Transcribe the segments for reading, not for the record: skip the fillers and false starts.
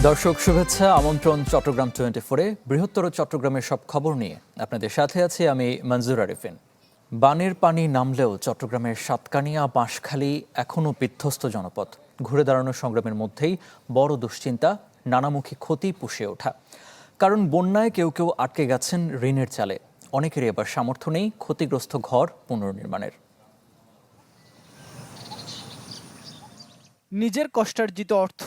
দর্শক শুভেচ্ছা, আমন্ত্রণ চট্টগ্রাম 24-এ। বৃহত্তর চট্টগ্রামের সব খবর নিয়ে আপনাদের সাথে আছি আমি মঞ্জুর আরিফিন। বানের পানি নামলেও চট্টগ্রামের সাতকানিয়া বাঁশখালী এখনও বিধ্বস্ত জনপদ। ঘুরে দাঁড়ানোর সংগ্রামের মধ্যেই বড় দুশ্চিন্তা, নানামুখী ক্ষতি পুষে ওঠা। কারণ বন্যায় কেউ কেউ আটকে গেছেন ঋণের জালে, অনেকেরই এবার সামর্থ্য নেই ক্ষতিগ্রস্ত ঘর পুনর্নির্মাণের। নিজের কষ্টার্জিত অর্থ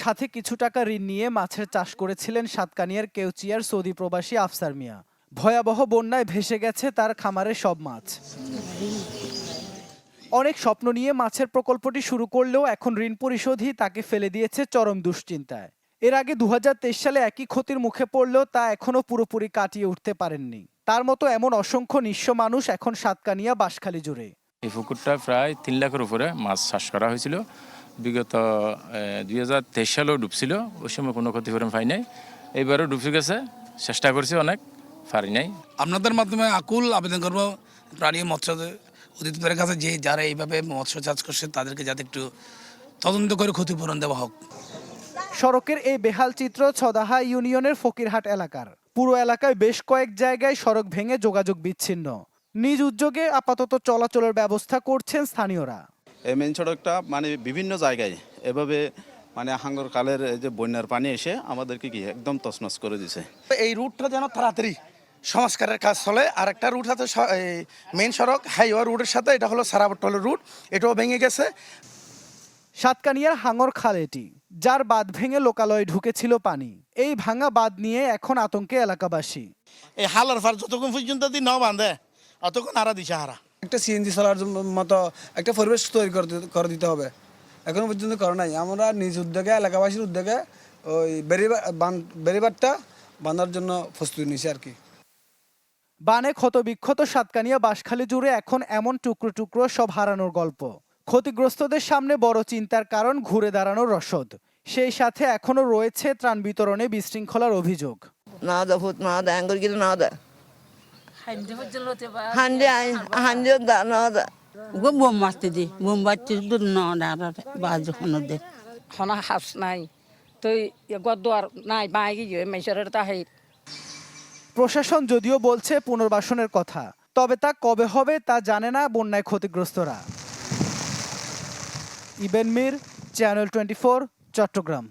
সাথে কিছু টাকা ঋণ নিয়ে মাছের চাষ করেছিলেন সাতকানিয়ার কেউচিয়ার সৌদি প্রবাসী আফসার মিয়া। ভয়াবহ বন্যায় ভেসে গেছে তার খামারের সব মাছ। অনেক স্বপ্ন নিয়ে মাছের প্রকল্পটি শুরু করলেও এখন ঋণ পরিশোধই তাকে ফেলে দিয়েছে চরম দুশ্চিন্তায়। এর আগে 2023 সালে একই ক্ষতির মুখে পড়লেও তা এখনও পুরোপুরি কাটিয়ে উঠতে পারেননি। তার মতো এমন অসংখ্য নিঃস্ব মানুষ এখন সাতকানিয়া বাঁশখালী জুড়ে। এই পুকুরটা প্রায় 3 লাখের উপরে মাছ চাষ করা হয়েছিল। বিগত 2023 সালেও ডুবছিল, ওই সময় কোনো ক্ষতিপূরণ পাই নাই। এইবারও ডুবে গেছে, চেষ্টা করছি অনেক, পারি নাই। আপনাদের মাধ্যমে আকুল আবেদন করব প্রাণী মৎস্য অধিদপ্তরের কাছে, যে যারা এইভাবে মৎস্য চাষ করছে তাদেরকে যাতে একটু তদন্ত করে ক্ষতিপূরণ দেওয়া হোক। সড়কের এই বেহাল চিত্র ছদাহা ইউনিয়নের ফকিরহাট এলাকার। পুরো এলাকায় বেশ কয়েক জায়গায় সড়ক ভেঙে যোগাযোগ বিচ্ছিন্ন। নিজ উদ্যোগে আপাতত চলাচলের ব্যবস্থা করছেন স্থানীয়রা। এই মেন সড়কটা বিভিন্ন জায়গায় এভাবে হাঙ্গর কালের যে বন্যার পানি এসে আমাদেরকে কি একদম তছনছ করে দিছে। এই রুটটা যেন তাড়াতাড়ি সংস্কারের কাজ চলে। আর একটা রুট আছে মেন সড়ক হাইওয়ে রুটের সাথে, এটা হলো সারাবট্টলের রুট, এটাও ভেঙে গেছে। সাতকানিয়ার হাঙ্গর খাল এটি, যার বাঁধ ভেঙে লোকালয়ে ঢুকেছিল পানি। এই ভাঙা বাঁধ নিয়ে এখন আতঙ্কে এলাকাবাসী। এই হালার ফার যতক্ষণ পর্যন্ত ন বাঁধে অতক্ষণ হারা দিশা হারা। একটা সিএনজি চালার মতো একটা পরিবেশ তৈরি করে দিতে হবে, এখনো পর্যন্ত করে নাই। আমরা নিজ উদ্যোগে, এলাকাবাসীর উদ্যোগে ওই বেড়িবাঁধটা বাঁধার জন্য প্রস্তুতি নিয়েছি আর কি। বানে ক্ষতবিক্ষত সাতকানিয়া বাঁশখালী জুড়ে এখন এমন টুকরো টুকরো সব হারানোর গল্প। ক্ষতিগ্রস্তদের সামনে বড় চিন্তার কারণ ঘুরে দাঁড়ানোর রসদ। সেই সাথে এখনো রয়েছে ত্রাণ বিতরণে বিশৃঙ্খলার অভিযোগ। প্রশাসন যদিও বলছে পুনর্বাসনের কথা, তবে তা কবে হবে তা জানে না বন্যায় ক্ষতিগ্রস্তরা। ইবেন মির, চ্যানেল 24, চট্টগ্রাম।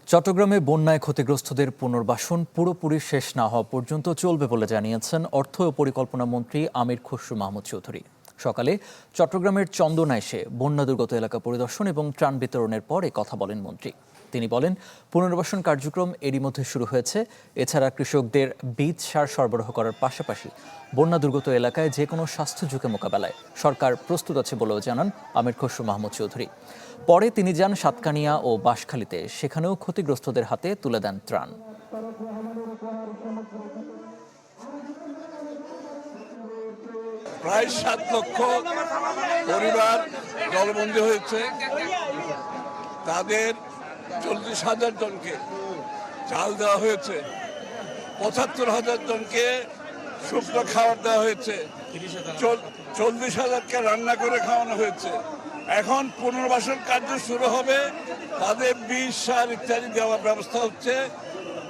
চট্টগ্রামে বন্যায় ক্ষতিগ্রস্তদের পুনর্বাসন পুরোপুরি শেষ না হওয়া পর্যন্ত চলবে বলে জানিয়েছেন অর্থ ও পরিকল্পনা মন্ত্রী আমির খসরু মাহমুদ চৌধুরী। সকালে চট্টগ্রামের চন্দনা এসে বন্যা দুর্গত এলাকা পরিদর্শন এবং ত্রাণ বিতরণের পরে কথা বলেন মন্ত্রী। তিনি বলেন, পুনর্বাসন কার্যক্রম এরই মধ্যে শুরু হয়েছে। এছাড়া কৃষকদের বীজ সার সরবরাহ করার পাশাপাশি বন্যা দুর্গত এলাকায় যে কোনো স্বাস্থ্য ঝুঁকি মোকাবেলায় সরকার প্রস্তুত আছে বলেও জানান আমির খসরু মাহমুদ চৌধুরী। পরে তিনি যান সাতকানিয়া ও বাঁশখালীতে, সেখানেও ক্ষতিগ্রস্তদের হাতে তুলে দেন ত্রাণ। প্রায় 7 লক্ষ পরিবার জলবন্দী হয়েছে। তাদের 40,000 জনকে চাল দেওয়া হয়েছে, 75,000 জনকে শুকনো খাবার দেওয়া হয়েছে, 40,000কে রান্না করে খাওয়ানো হয়েছে। এখন পুনর্বাসন কার্য শুরু হবে, তাদের বীজ সার ইত্যাদি দেওয়ার ব্যবস্থা হচ্ছে।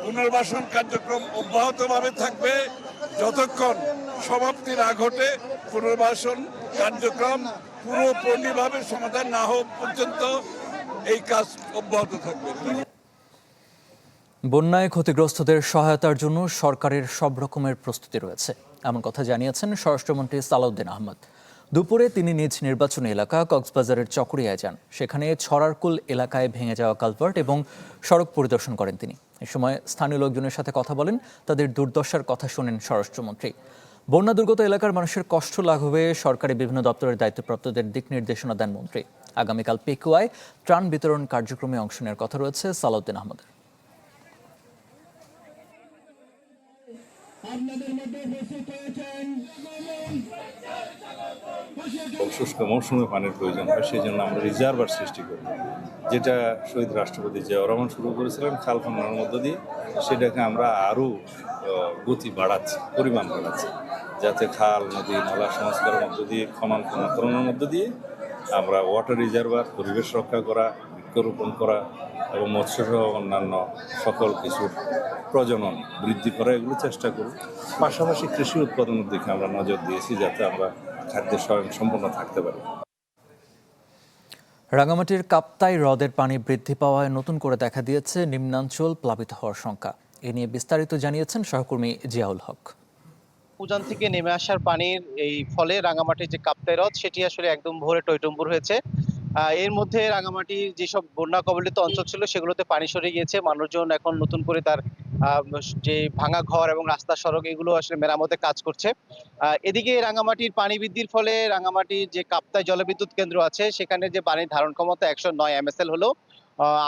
পুনর্বাসন কার্যক্রম অব্যাহতভাবে থাকবে যতক্ষণ সমাপ্তি না ঘটে। পুনর্বাসন কার্যক্রম পুরোপুরিভাবে সমাধান না হওয়া পর্যন্ত এই কাজ অব্যাহত থাকবে। বন্যায় ক্ষতিগ্রস্তদের সহায়তার জন্য সরকারের সব রকমের প্রস্তুতি রয়েছে, এমন কথা জানিয়েছেন স্বরাষ্ট্রমন্ত্রী সালাউদ্দিন আহমদ। দুপুরে তিনি নিজ নির্বাচনী এলাকা কক্সবাজারের চকরিয়ায় যান। সেখানে ছড়ারকুল এলাকায় ভেঙে যাওয়া কালভার্ট এবং সড়ক পরিদর্শন করেন তিনি। এ সময় স্থানীয় লোকজনের সাথে কথা বলেন, তাদের দুর্দশার কথা শোনেন স্বরাষ্ট্রমন্ত্রী। বন্যা দুর্গত এলাকার মানুষের কষ্ট লাঘবে সরকারি বিভিন্ন দপ্তরের দায়িত্বপ্রাপ্তদের দিক নির্দেশনা দেন মন্ত্রী। আগামীকাল পেকুয়ায় ত্রাণ বিতরণ কার্যক্রমে অংশ নেওয়ার কথা রয়েছে সালাউদ্দিন আহমদের। শুষ্ক মৌসুমে পানির প্রয়োজন হয়, সেই জন্য আমরা রিজার্ভার সৃষ্টি করি, যেটা শহীদ রাষ্ট্রপতি জিয়াউর রহমান শুরু করেছিলেন খাল খননের মধ্য দিয়ে। সেটাকে আমরা আরও গতি বাড়াচ্ছি, পরিমাণ বাড়াচ্ছি, যাতে খাল নদী নালা সংস্কারের মধ্য দিয়ে খননের মধ্য দিয়ে আমরা ওয়াটার রিজার্ভার, পরিবেশ রক্ষা করা, বৃক্ষরোপণ করা এবং মৎস্যসহ অন্যান্য সকল কিছুর প্রজনন বৃদ্ধি করা, এগুলো চেষ্টা করি। পাশাপাশি কৃষি উৎপাদনের দিকে আমরা নজর দিয়েছি যাতে আমরা খাদ্যে স্বয়ংসম্পন্ন থাকতে পারি। রাঙামাটির কাপ্তাই হ্রদের পানি বৃদ্ধি পাওয়ায় নতুন করে দেখা দিয়েছে নিম্নাঞ্চল প্লাবিত হওয়ার শঙ্কা। এ নিয়ে বিস্তারিত জানিয়েছেন সহকর্মী জিয়াউল হক। উজান থেকে নেমে আসার পানির এই ফলে রাঙামাটির যে কাপ্তাই হ্রদ সেটি আসলে একদম ভরে টইটম্বুর হয়েছে। এর মধ্যে রাঙামাটির যেসব বন্যা কবলিত অঞ্চল ছিল সেগুলোতে পানি সরে গিয়েছে। মানুষজন এখন নতুন করে তার যে ভাঙা ঘর এবং রাস্তা সড়ক এগুলো আসলে মেরামতের কাজ করছে। এদিকে রাঙামাটির পানি বৃদ্ধির ফলে রাঙামাটির যে কাপ্তাই জলবিদ্যুৎ কেন্দ্র আছে সেখানে যে পানির ধারণ ক্ষমতা 109 MSL হলো।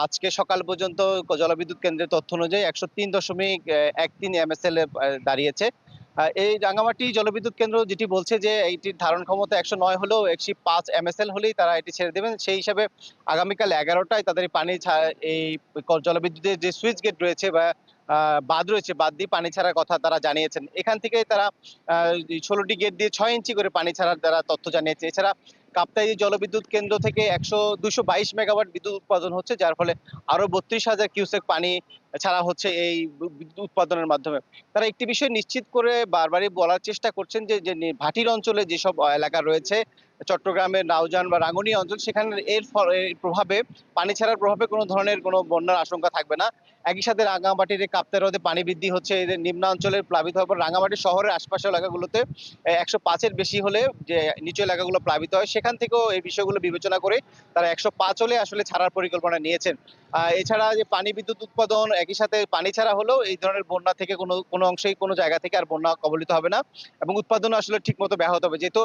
আজকে সকাল পর্যন্ত জলবিদ্যুৎ কেন্দ্রের তথ্য অনুযায়ী 103.13 MSL এ দাঁড়িয়েছে। এই রাঙামাটি জলবিদ্যুৎ কেন্দ্র যেটি বলছে যে এইটির ধারণ ক্ষমতা 109 হলেও 105 MSL হলেই তারা এটি ছেড়ে দেবেন। সেই হিসাবে আগামীকাল 11টায় তাদের পানি এই জলবিদ্যুতের যে সুইচ গেট রয়েছে বা বাঁধ রয়েছে, বাঁধ দিয়ে পানি ছাড়ার কথা তারা জানিয়েছেন। এখান থেকে তারা 16টি গেট দিয়ে 6 ইঞ্চি করে পানি ছাড়ার তারা তথ্য জানিয়েছে। এছাড়া কাপ্তাই জলবিদ্যুৎ কেন্দ্র থেকে 222 মেগাওয়াট বিদ্যুৎ উৎপাদন হচ্ছে, যার ফলে আরো 32,000 কিউসেক পানি ছাড়া হচ্ছে এই বিদ্যুৎ উৎপাদনের মাধ্যমে। তারা একটি বিষয় নিশ্চিত করে বারবারই বলার চেষ্টা করছেন যে ভাটির অঞ্চলে যেসব এলাকা রয়েছে, চট্টগ্রামের নাউজান বা রাঙ্গুনিয়া অঞ্চল, সেখানে এর প্রভাবে পানি ছাড়ার প্রভাবে কোনো ধরনের কোনো বন্যার আশঙ্কা থাকবে না। একই সাথে রাঙামাটির কাপ্তাই হ্রদে পানি বৃদ্ধি হচ্ছে, এদের নিম্নাঞ্চলের প্লাবিত হওয়ার পর রাঙামাটি শহরের আশপাশের এলাকাগুলোতে 105-এর বেশি হলে যে নিচু এলাকাগুলো প্লাবিত হয়, সেখান থেকেও এই বিষয়গুলো বিবেচনা করে তারা 105 হলে আসলে ছাড়ার পরিকল্পনা নিয়েছেন। এছাড়া যে পানি বিদ্যুৎ উৎপাদন একই সাথে পানি ছাড়া হলেও এই ধরনের বন্যা থেকে কোনো অংশেই কোনো জায়গা থেকে আর বন্যা কবলিত হবে না এবং উৎপাদন আসলে ঠিক মতো ব্যাহত হবে। যেহেতু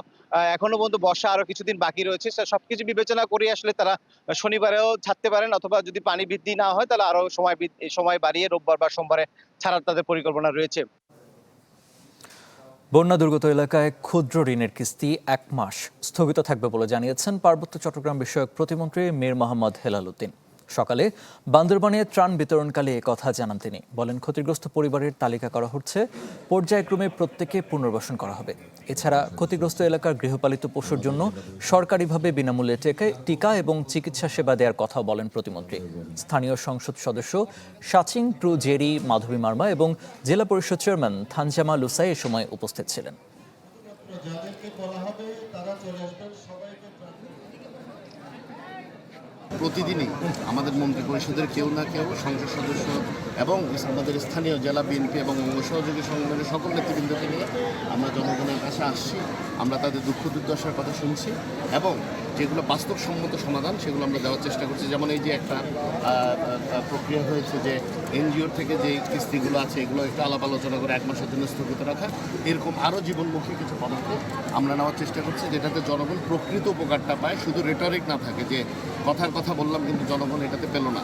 এখনো পর্যন্ত বর্ষা আরো কিছুদিন বাকি রয়েছে, সবকিছু বিবেচনা করে আসলে তারা শনিবারেও ছাড়তে পারেন, অথবা যদি পানি বৃদ্ধি না হয় তাহলে আরো সময় বাড়িয়ে রোববার বা সোমবারে ছাড়ার তাদের পরিকল্পনা রয়েছে। বন্যা দুর্গত এলাকায় ক্ষুদ্র ঋণের কিস্তি 1 মাস স্থগিত থাকবে বলে জানিয়েছেন পার্বত্য চট্টগ্রাম বিষয়ক প্রতিমন্ত্রী মীর মোহাম্মদ হেলাল উদ্দিন। সকালে বান্দরবানে ত্রাণ বিতরণকালে কথা জানান তিনি। বলেন, ক্ষতিগ্রস্ত পরিবারের তালিকা করা হচ্ছে, পর্যায়ক্রমে প্রত্যেকে পুনর্বাসন করা হবে। এছাড়া ক্ষতিগ্রস্ত এলাকার গৃহপালিত পশুর জন্য সরকারিভাবে বিনামূল্যে টিকা এবং চিকিৎসা সেবা দেওয়ার কথা বলেন প্রতিমন্ত্রী। স্থানীয় সংসদ সদস্য সাচিং ট্রু জেরি মাধবী মার্মা এবং জেলা পরিষদ চেয়ারম্যান থানজামা লুসাই এ সময় উপস্থিত ছিলেন। প্রতিদিনই আমাদের মন্ত্রী পরিষদের কেউ না কেউ সংসদ সদস্য এবং আমাদের স্থানীয় জেলা বিএনপি এবং সহযোগী সংগঠনের সকল নেতৃবৃন্দকে নিয়ে আমরা জনগণের কাছে আসছি। আমরা তাদের দুঃখ দুর্দশার কথা শুনছি এবং যেগুলো বাস্তবসম্মত সমাধান সেগুলো আমরা দেওয়ার চেষ্টা করছি। যেমন এই যে একটা প্রক্রিয়া হয়েছে যে এনজিওর থেকে যে কিস্তিগুলো আছে এগুলো একটু আলাপ আলোচনা করে 1 মাসের জন্য স্থগিত রাখা, এরকম আরও জীবনমুখী কিছু পদক্ষেপ আমরা নেওয়ার চেষ্টা করছি, যেটাতে জনগণ প্রকৃত উপকারটা পায়, শুধু রেটরিক না থাকে যে কথার কথা বললাম কিন্তু জনগণ এটাতে পেল না।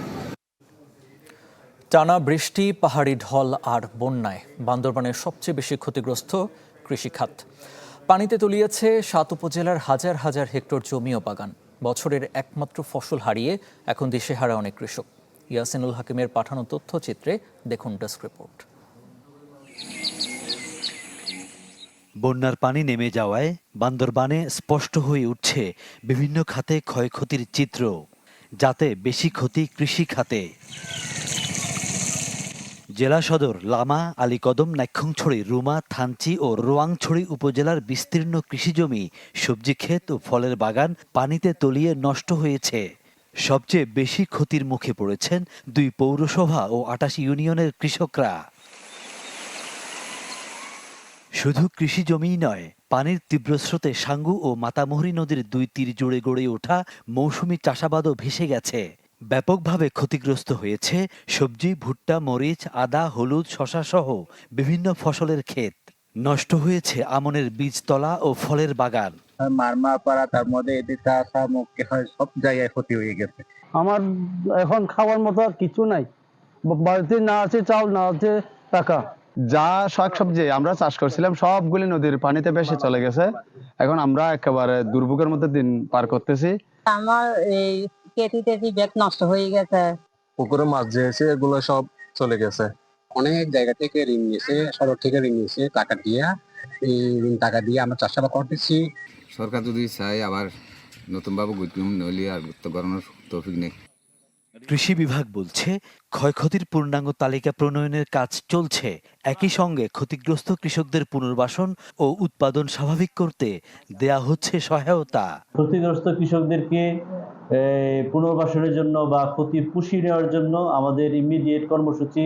টানা বৃষ্টি, পাহাড়ি ঢল আর বন্যায় বান্দরবানের সবচেয়ে বেশি ক্ষতিগ্রস্ত কৃষিখাত। পানিতে তলিয়েছে 7 উপজেলার হাজার হাজার হেক্টর জমি ও বাগান। বছরের একমাত্র ফসল হারিয়ে এখন দিশেহারা অনেক কৃষক। ইয়াসিনুল হাকিমের পাঠানো তথ্যচিত্রে দেখুন ডেস্ক রিপোর্ট। বন্যার পানি নেমে যাওয়ায় বান্দরবানে স্পষ্ট হয়ে উঠছে বিভিন্ন খাতে ক্ষয়ক্ষতির চিত্র, যাতে বেশি ক্ষতি কৃষি খাতে। জেলা সদর লামা, আলীকদম, নাইক্ষ্যংছড়ি, রুমা, থানচি ও রোয়াংছড়ি উপজেলার বিস্তীর্ণ কৃষিজমি, সবজি ক্ষেত ও ফলের বাগান পানিতে তলিয়ে নষ্ট হয়েছে। সবচেয়ে বেশি ক্ষতির মুখে পড়েছেন 2 পৌরসভা ও 28 ইউনিয়নের কৃষকরা। শুধু কৃষি জমিই নয়, পানির তীব্র স্রোতে সাঙ্গু ও মাতামুহুরী নদীর 2 তীর জুড়ে গড়ে ওঠা মৌসুমি চাষাবাদও ভেসে গেছে। ব্যাপকভাবে ক্ষতিগ্রস্ত হয়েছে সবজি, ভুট্টা, মরিচ, আদা, হলুদ, শশা সহ বিভিন্ন ফসলের ক্ষেত। নষ্ট হয়েছে আমনের বীজতলা ও ফলের বাগান। মারমা পাড়া, তার মধ্যে এদিকে আসা মুখে হয়, সব জায়গায় ক্ষতি হয়ে গেছে। আমার এখন খাওয়ার মতো আর কিছু নাই, বাড়িতে না আছে চাউল, না আছে টাকা। যা শাকসবজি আমরা চাষ করছিলাম সবগুলি নদীর পানিতে ভেসে চলে গেছে। এখন আমরা একেবারে দুর্ভোগের মধ্যে দিন পার করতেছি। আমার এই কেটি ব্যাগ নষ্ট হয়ে গেছে, পুকুরে মাছ দিয়েছে, এগুলো সব চলে গেছে। অনেক জায়গা থেকে ঋণ নিয়েছে, সড়ক থেকে ঋণ নিয়েছে, এই টাকা দিয়ে আমরা চাষাবাদ করতেছি। সরকার যদি চায় আবার নতুন ভাবে নইলে আর ঘুরতে করানোর তৌফিক নেই। কৃষি বিভাগ বলছে ক্ষয়ক্ষতির পূর্ণাঙ্গ তালিকা প্রণয়নের কাজ চলছে। একই সঙ্গে ক্ষতিগ্রস্ত কৃষকদের পুনর্বাসন ও উৎপাদন স্বাভাবিক করতে দেয়া হচ্ছে সহায়তা। ক্ষতিগ্রস্ত কৃষকদেরকে পুনর্বাসনের জন্য বা ক্ষতি পুষিয়ে নেওয়ার জন্য আমাদের ইমিডিয়েট কর্মসূচি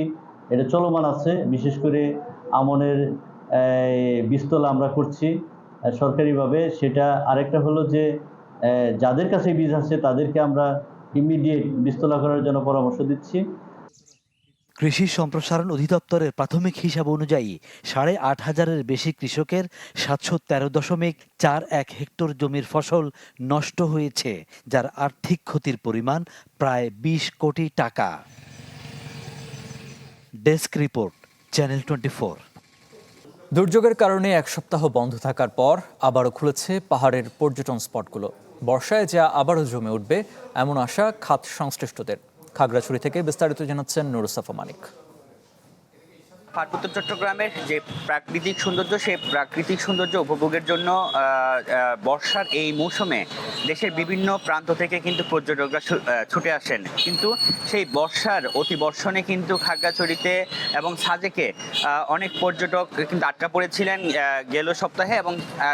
এটা চলমান আছে। বিশেষ করে আমনের বীজতলা আমরা করছি সরকারিভাবে। সেটা আরেকটা হলো যে যাদের কাছে বীজ আছে তাদেরকে আমরা ইমিডিয়েট বীজতলা করার জন্য পরামর্শ দিচ্ছি। কৃষি সম্প্রসারণ অধিদপ্তরের প্রাথমিক হিসাব অনুযায়ী ৮,৫০০-এর বেশি কৃষকের ৭১৩.৪১ হেক্টর জমির ফসল নষ্ট হয়েছে, যার আর্থিক ক্ষতির পরিমাণ প্রায় ২০ কোটি টাকা। Desk report, channel 24। দুর্যোগের কারণে এক সপ্তাহ বন্ধ থাকার পর আবারও খুলেছে পাহাড়ের পর্যটন স্পটগুলো। বর্ষায় যা আবারও জমে উঠবে এমন আশা খাত সংশ্লিষ্টদের। খাগড়াছড়ি থেকে বিস্তারিত জানাচ্ছেন নুরুসাফা মানিক। পার্বত্য চট্টগ্রামের যে প্রাকৃতিক সৌন্দর্য, সেই প্রাকৃতিক সৌন্দর্য উপভোগের জন্য বর্ষার এই মৌসুমে দেশের বিভিন্ন প্রান্ত থেকে কিন্তু পর্যটকরা ছুটে আসেন। কিন্তু সেই বর্ষার অতিবর্ষণে কিন্তু খাগড়াছড়িতে এবং সাজেকে অনেক পর্যটক কিন্তু আটকা পড়েছিলেন গেল সপ্তাহে, এবং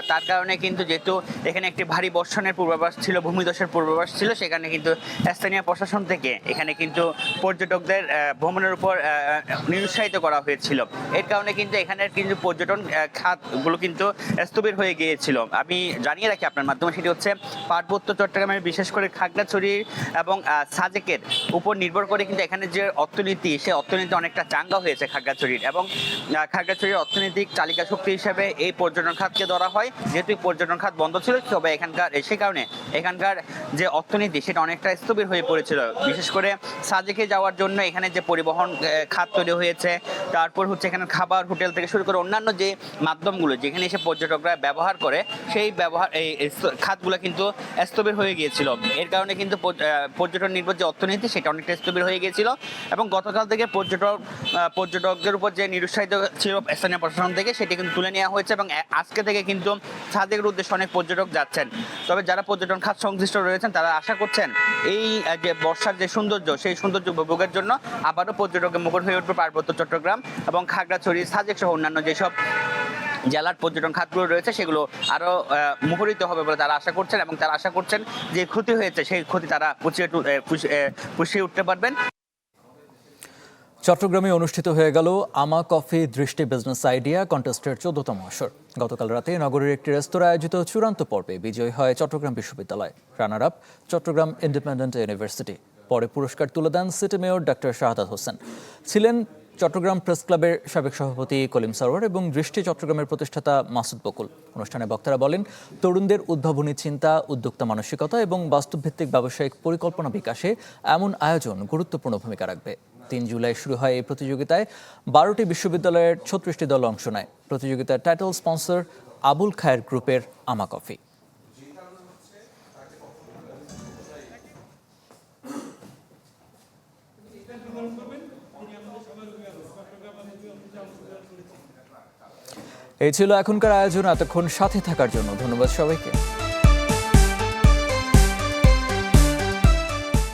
তার কারণে কিন্তু যেহেতু এখানে একটি ভারী বর্ষণের পূর্বাভাস ছিল, ভূমিধসের পূর্বাভাস ছিল, সেখানে কিন্তু স্থানীয় প্রশাসন থেকে এখানে কিন্তু পর্যটকদের ভ্রমণের উপর নিরুৎসাহিত করা হয়েছে। এর কারণে কিন্তু এখানের কিন্তু পর্যটন খাতগুলো কিন্তু স্থবির হয়ে গিয়েছিল। আমি জানিয়ে রাখি আপনার মাধ্যমে, সেটি হচ্ছে পার্বত্য চট্টগ্রামের বিশেষ করে খাগড়াছড়ি এবং সাজেকের উপর নির্ভর করে কিন্তু এখানে যে অর্থনীতি, সে অর্থনীতি অনেকটা চাঙ্গা হয়েছে খাগড়াছড়ির, এবং খাগড়াছড়ির অর্থনৈতিক চালিকা শক্তি হিসেবে এই পর্যটন খাতকে ধরা হয়। যেহেতু পর্যটন খাত বন্ধ ছিল, তবে সে কারণে এখানকার যে অর্থনীতি সেটা অনেকটা স্থবির হয়ে পড়েছিল। বিশেষ করে সাজেকে যাওয়ার জন্য এখানে যে পরিবহন খাত তৈরি হয়েছে, তারপর হচ্ছে এখানে খাবার, হোটেল থেকে শুরু করে অন্যান্য যে মাধ্যমগুলো যেখানে এসে পর্যটকরা ব্যবহার করে, সেই এই খাতগুলো কিন্তু স্থবির হয়ে গিয়েছিল। এর কারণে কিন্তু পর্যটন নির্ভর যে অর্থনীতি সেটা অনেকটা স্থবির হয়ে গিয়েছিল, এবং গতকাল থেকে পর্যটকদের উপর যে নিরুৎসাহিত ছিল স্থানীয় প্রশাসন থেকে, সেটি কিন্তু তুলে নেওয়া হয়েছে, এবং আজকে থেকে কিন্তু সাজেকের উদ্দেশ্যে অনেক পর্যটক যাচ্ছেন। তবে যারা পর্যটন খাত সংশ্লিষ্ট রয়েছেন তারা আশা করছেন এই যে বর্ষার যে সৌন্দর্য, সেই সৌন্দর্য উপভোগের জন্য আবারও পর্যটকের মুখর হয়ে উঠবে পার্বত্য চট্টগ্রাম এবং খাগড়াছড়ি, সাজেক সহ অন্যান্য যেসব জেলার পর্যটন খাতগুলো রয়েছে সেগুলো আরও মুখরিত হবে বলে তারা আশা করছেন, এবং তারা আশা করছেন যে ক্ষতি হয়েছে সেই ক্ষতি তারা পুষিয়ে উঠতে পারবেন। চট্টগ্রামে অনুষ্ঠিত হয়ে গেল আমা কফি দৃষ্টি বিজনেস আইডিয়া কন্টেস্টের 14তম আসর। গতকাল রাতে নগরের একটি রেস্তোরাঁ আয়োজিত চূড়ান্ত পর্বে বিজয়ী হয় চট্টগ্রাম বিশ্ববিদ্যালয়, runner up Chittagong independent university. পরে পুরস্কার তুলে দেন city mayor doctor Shahadat Hossain. ছিলেন চট্টগ্রাম প্রেস ক্লাবের সাবেক সভাপতি কলিম সারোয়ার এবং দৃষ্টি চট্টগ্রামের প্রতিষ্ঠাতা মাসুদ বকুল। অনুষ্ঠানে বক্তারা বলেন, তরুণদের উদ্ভাবনী চিন্তা, উদ্যোক্তা মানসিকতা এবং বাস্তবভিত্তিক ব্যবসায়িক পরিকল্পনা বিকাশে এমন আয়োজন গুরুত্বপূর্ণ ভূমিকা রাখবে। 3 জুলাই শুরু হয় এই প্রতিযোগিতায়। 12টি বিশ্ববিদ্যালয়ের 36টি দল অংশ নেয়। প্রতিযোগিতার টাইটেল স্পন্সর আবুল খায়ের গ্রুপের আমা কফি। এই ছিল এখনকার আয়োজন। এতক্ষণ সাথে থাকার জন্য ধন্যবাদ সবাইকে।